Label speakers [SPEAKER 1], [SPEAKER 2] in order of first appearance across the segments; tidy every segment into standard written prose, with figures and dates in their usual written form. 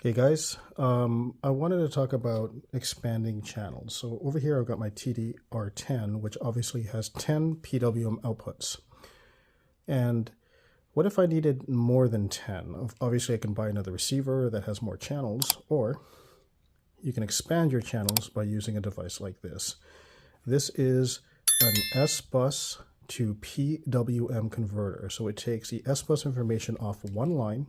[SPEAKER 1] Hey guys, I wanted to talk about expanding channels. So over here I've got my TDR10, which obviously has 10 PWM outputs. And what if I needed more than 10? Obviously I can buy another receiver that has more channels, or you can expand your channels by using a device like this. This is an SBus to PWM converter. So it takes the SBus information off one line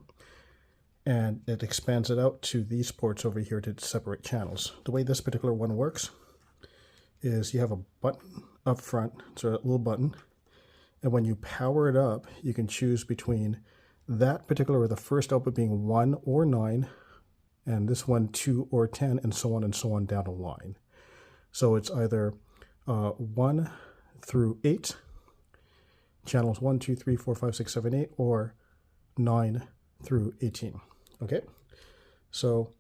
[SPEAKER 1] and it expands it out to these ports over here to separate channels. The way this particular one works is you have a button up front, so a little button, and when you power it up, you can choose between that particular, or the first output being 1 or 9, and this one 2 or 10, and so on down the line. So it's either 1 through 8, channels 1, 2, 3, 4, 5, 6, 7, 8, or 9 through 18. Okay, so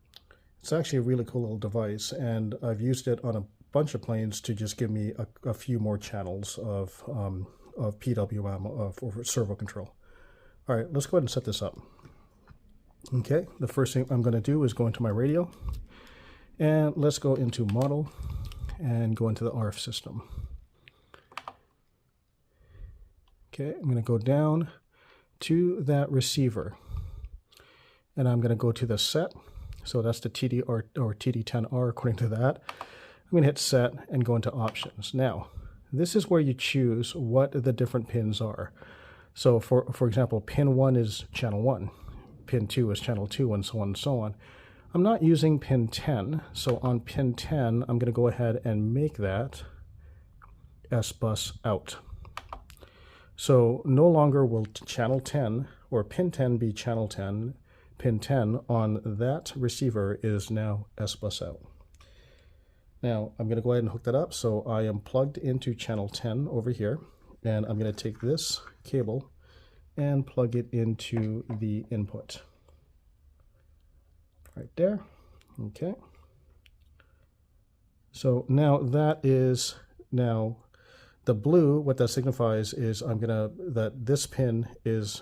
[SPEAKER 1] it's actually a really cool little device, and I've used it on a bunch of planes to just give me a few more channels of PWM for servo control. All right, let's go ahead and set this up. Okay, the first thing I'm going to do is go into my radio, and let's go into model and go into the RF system. Okay, I'm going to go down to that receiver, and I'm going to go to the set. So that's the TD or TD10R according to that. I'm going to hit set and go into options. Now, this is where you choose what the different pins are. So for example, pin 1 is channel 1, pin 2 is channel 2, and so on and so on. I'm not using pin 10, so on pin 10, I'm going to go ahead and make that SBus out. So no longer will channel 10 or pin 10 be channel 10. Pin 10 on that receiver is now SBus out. Now I'm going to go ahead and hook that up. So I am plugged into channel 10 over here, and I'm going to take this cable and plug it into the input. Right there. Okay. So now that is now the blue. What that signifies is that this pin is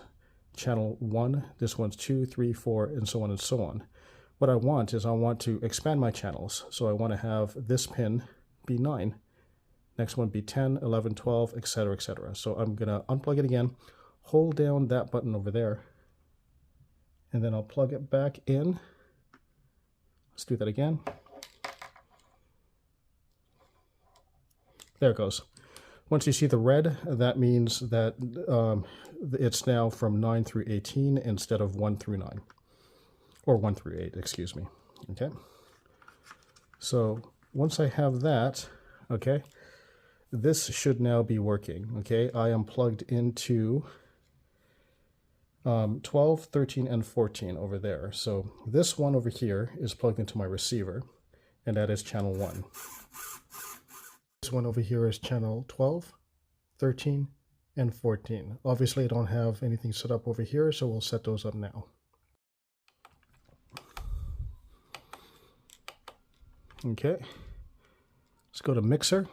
[SPEAKER 1] channel 1, this one's 2, 3, 4, and so on and so on. What I want is I want to expand my channels. So I want to have this pin be 9, next one be 10, 11, 12, etc., etc. So I'm going to unplug it again, hold down that button over there, and then I'll plug it back in. Let's do that again. There it goes. Once you see the red, that means that it's now from 9 through 18 instead of 1 through 9. Or 1 through 8, excuse me. Okay. So once I have that, okay, this should now be working. Okay, I am plugged into 12, 13, and 14 over there. So this one over here is plugged into my receiver, and that is channel 1. This one over here is channel 12, 13, and 14. Obviously, I don't have anything set up over here, so we'll set those up now. Okay, let's go to mixer.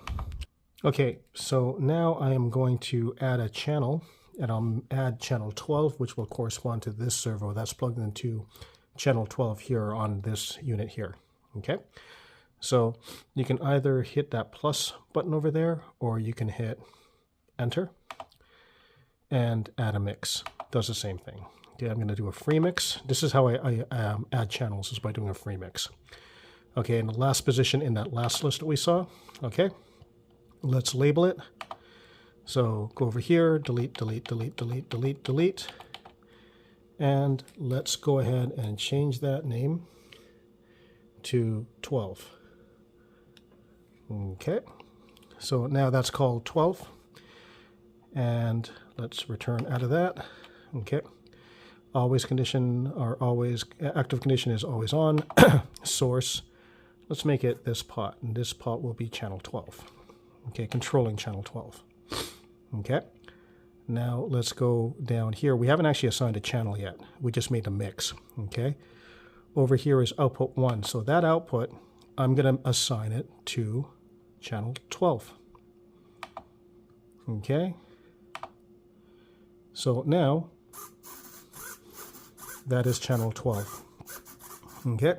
[SPEAKER 1] Okay, so now I am going to add a channel, and I'll add channel 12, which will correspond to this servo that's plugged into channel 12 here on this unit here. Okay. So you can either hit that plus button over there, or you can hit enter and add a mix. Does the same thing. Okay, I'm going to do a free mix. This is how I add channels, is by doing a free mix. Okay, in the last position in that last list that we saw. Okay, let's label it. So go over here, delete, delete, delete, delete, delete, delete. And let's go ahead and change that name to 12. Okay, so now that's called 12, and let's return out of that. Okay, always condition, or always active condition is always on. Source, let's make it this pot, and this pot will be channel 12. Okay, controlling channel 12. Okay, now let's go down here. We haven't actually assigned a channel yet. We just made a mix. Okay, over here is output 1. So that output, I'm going to assign it to channel 12. Okay. So now that is channel 12. Okay,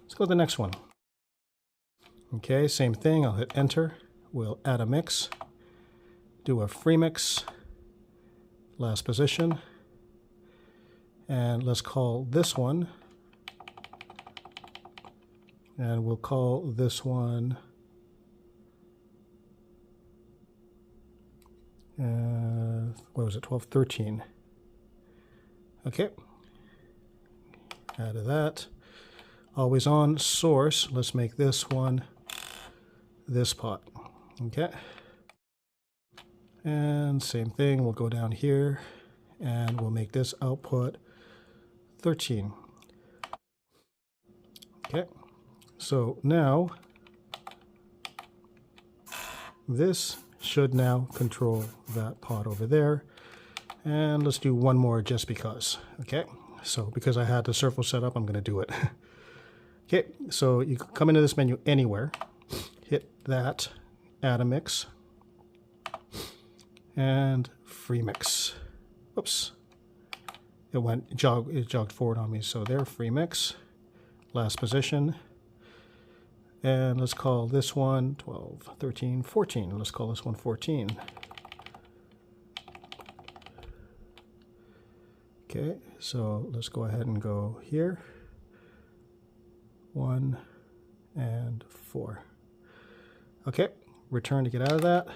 [SPEAKER 1] let's go to the next one. Okay, same thing. I'll hit enter. We'll add a mix, do a free mix, last position, and let's call this one, and we'll call this one what was it, 12, 13. Okay, add that. Always on source. Let's make this one this pot. Okay, and same thing, we'll go down here and we'll make this output 13. Okay, so now this should now control that pot over there, and let's do one more just because. Okay, so because I had the servo set up, I'm going to do it. Okay, so you can come into this menu anywhere, hit that, add a mix, and free mix. Whoops, it jogged forward on me. So there, free mix, last position, and let's call this one 12, 13, 14. Let's call this one 14. Okay, so let's go ahead and go here. 1 and 4. Okay, return to get out of that.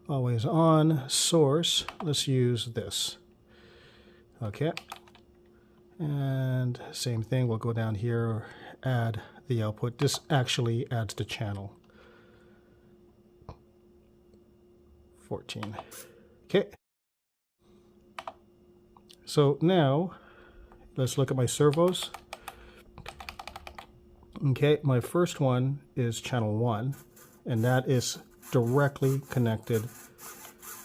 [SPEAKER 1] Always on source. Let's use this. Okay, and same thing. We'll go down here, add the output. This actually adds the channel. 14. Okay. So now let's look at my servos. Okay, my first one is channel 1, and that is directly connected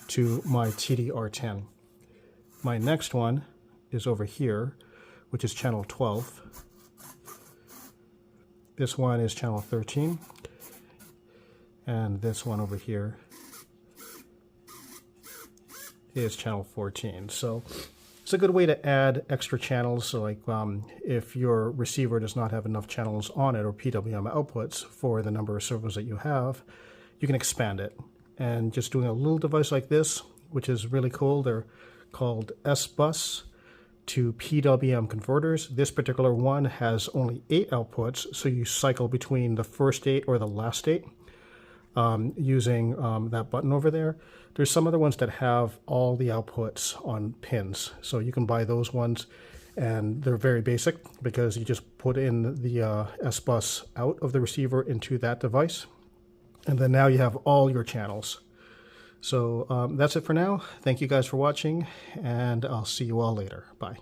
[SPEAKER 1] to my TD-R10. My next one is over here, which is channel 12. This one is channel 13, and this one over here is channel 14. So it's a good way to add extra channels. So like if your receiver does not have enough channels on it or PWM outputs for the number of servos that you have, you can expand it. And just doing a little device like this, which is really cool, they're called SBus to PWM converters. This particular one has only 8 outputs, so you cycle between the first 8 or the last 8 using that button over there. There's some other ones that have all the outputs on pins, so you can buy those ones, and they're very basic because you just put in the SBus out of the receiver into that device, and then now you have all your channels. So that's it for now. Thank you guys for watching, and I'll see you all later. Bye.